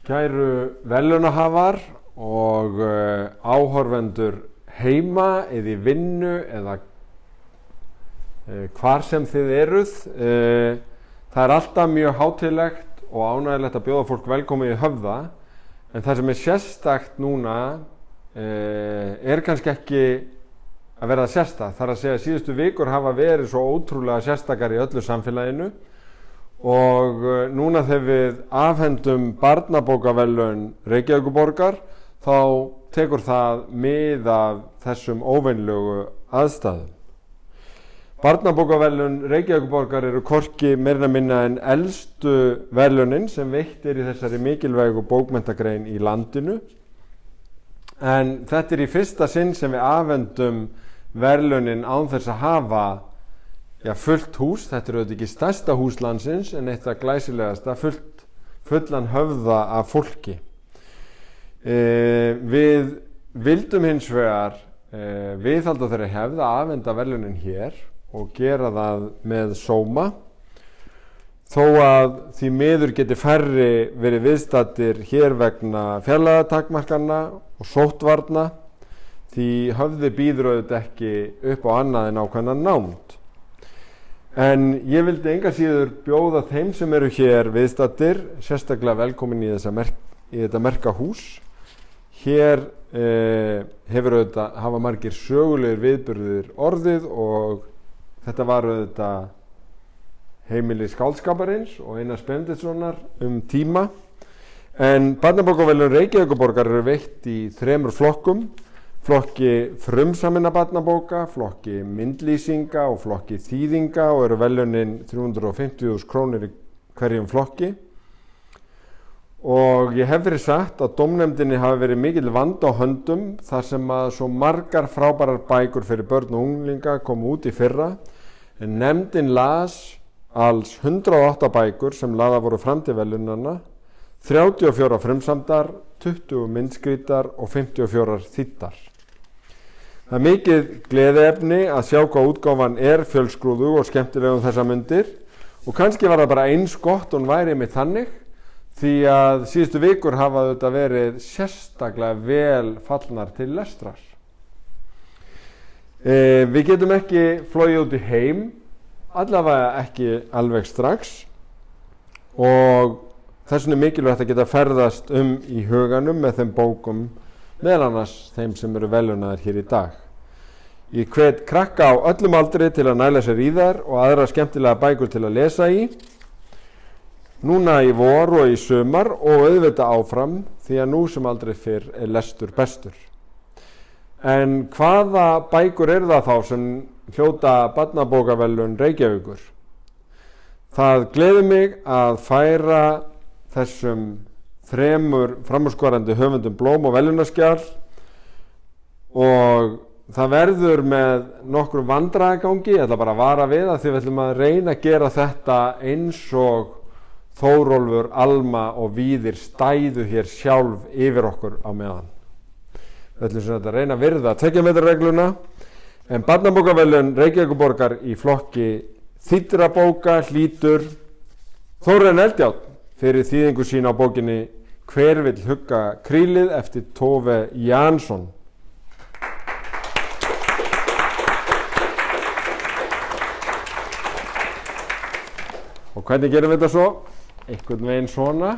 Kæru verðlaunahafar og áhorfendur heima eða í vinnu eða hvar sem þið eruð. Það er alltaf mjög hátíðlegt og ánægilegt að bjóða fólk velkomið í Höfða, en það sem er sérstakt núna er kannski ekki að verða sérstakt. Það er að segja að síðustu vikur hafa verið svo ótrúlega sérstakar í öllu samfélaginu og núna þegar við afhendum barnabókaverðlaun Reykjavíkurborgar þá tekur það mið af þessum óvenjulegu aðstæðum. Barnabókaverðlaun Reykjavíkurborgar eru hvorki meira minna en elstu verðlaunin sem veitt er í þessari mikilvægu bókmenntagrein í landinu, en þetta er í fyrsta sinn sem við afhendum verðlaunin án þess að hafa fullt hús. Þetta er auðvitað ekki stærsta hús landsins en eitt af glæsilegasta, fullan Höfða af fólki. Við vildum hins vegar viðhalda þeirri hefð að afhenda verðlaunin hér og gera það með sóma, þó að því miður geti færri verið viðstaddir hér vegna fjarlægðartakmarkana og sóttvarna, því Höfði býður auðvitað ekki upp á annað en ákveðna nánd. En ég vildi enga síður bjóða þeim sem eru hér viðstaddir sérstaklega velkomin í þetta merka hús. Hér hafa margir sögulegir viðburðir orðið og þetta var auðvitað heimili skáldskaparins og Einars Benediktssonar tíma. En barnabókaverðlaun Reykjavíkurborgar eru veitt í 3 flokkum: flokki frumsaminna barnabóka, flokki myndlýsinga og flokki þýðinga, og eru verðlaunin 350.000 krónur í hverjum flokki. Og ég hef verið sagt að dómnefndinni hafi verið mikill vandi á höndum þar sem að svo margar frábærar bækur fyrir börn og unglinga komu út í fyrra, en nefndin las alls 108 bækur sem lagðar voru fram til verðlaunanna, 34 frumsamdar, 20 myndskrítar og 54 þýddar. Það er mikið gleðiefni að sjá hvað útgáfan er fjölskrúðu og skemmtileg þessar mundir, og kannski var það bara eins gott hún væri með þannig, því að síðustu vikur hafa þetta verið sérstaklega vel fallnar til lestrar. Við getum ekki flogið út í heim, allavega ekki alveg strax, og þess vegna er mikilvægt að geta ferðast í huganum með þeim bókum, meðal annars þeim sem eru verðlaunaðir hér í dag. Ég hvet krakka á öllum aldri til að næla sér í þær og aðra skemmtilega bækur til að lesa í, núna í vor og í sumar, og auðvitað áfram, því að nú sem aldrei fyrr er lestur bestur. En hvaða bækur eru það þá sem hljóta barnabókaverðlaun Reykjavíkur? Það gleður mig að færa þessum 3 framúrskarandi höfundum blóm og verðlaunaskjal, og það verður með nokkrum vandræðagangi. Ég ætla bara að vara við að því við ætlum að reyna að gera þetta eins og Þórólfur, Alma og Víðir stæðu hér sjálf yfir okkur á meðan. Við ætlum sem þetta að reyna að virða 2 metra regluna, en barnabókaverðlaun Reykjavíkurborgar í flokki þýddra bóka hlýtur Þórarinn Eldjárn fyrir þýðingu sína á bókinni Hver vill hugga krílið eftir Tove Jansson. Og hvernig gerum við þetta svo? Einhvern veginn svona.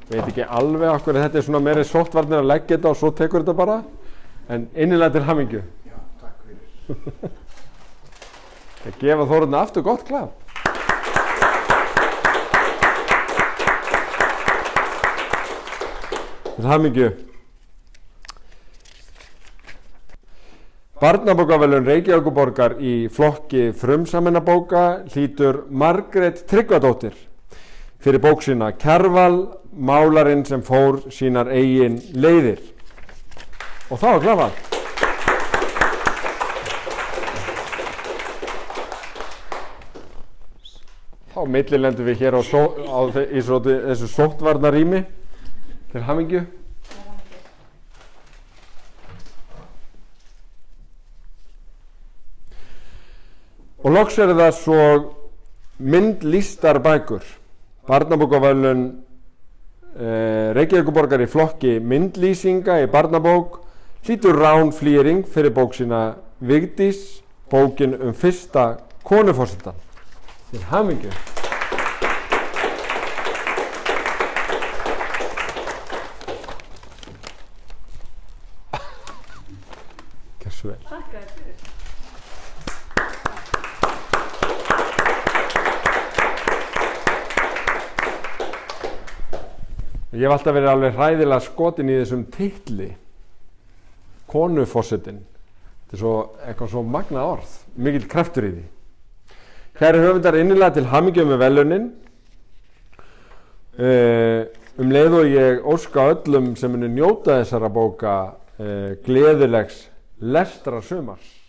Veit ekki alveg okkur að þetta er svona meiri sóttvarnir að leggja þetta og svo tekur þetta bara. En innilega til hamingju. Já, takk fyrir. Ég gefa Þórarni aftur gott klapp. Til hamingju. Barnabókaverðlaun Reykjavíkurborgar í flokki frumsaminna bóka hlýtur Margrét Tryggvadóttir fyrir bók sína Kjarval, málarinn sem fór sínar eigin leiðir. Og það var klapað. Þá millilendum við hér í þessu sóttvarnarými. Til hamingju. Og loks er það svo myndlístarbækur. Barnabókaverðlaun Reykjavíkurborgar í flokki myndlýsinga í barnabók hlýtur Rán Flýring fyrir bók sína Vigdís, bókin fyrsta konuforsetann. Til hamingju. Hversu vel. Takk þér fyrir. Ég hef alltaf verið alveg hræðilega skotin í þessum titli, konuforsetinn. Þetta er svo, eitthvað svo magna orð, mikill kraftur í því. Kæri höfundar, innilega til hamingju með verðlaunin. Leið og ég óska öllum sem munu njóta þessara bóka gleðilegs lestrar sumars.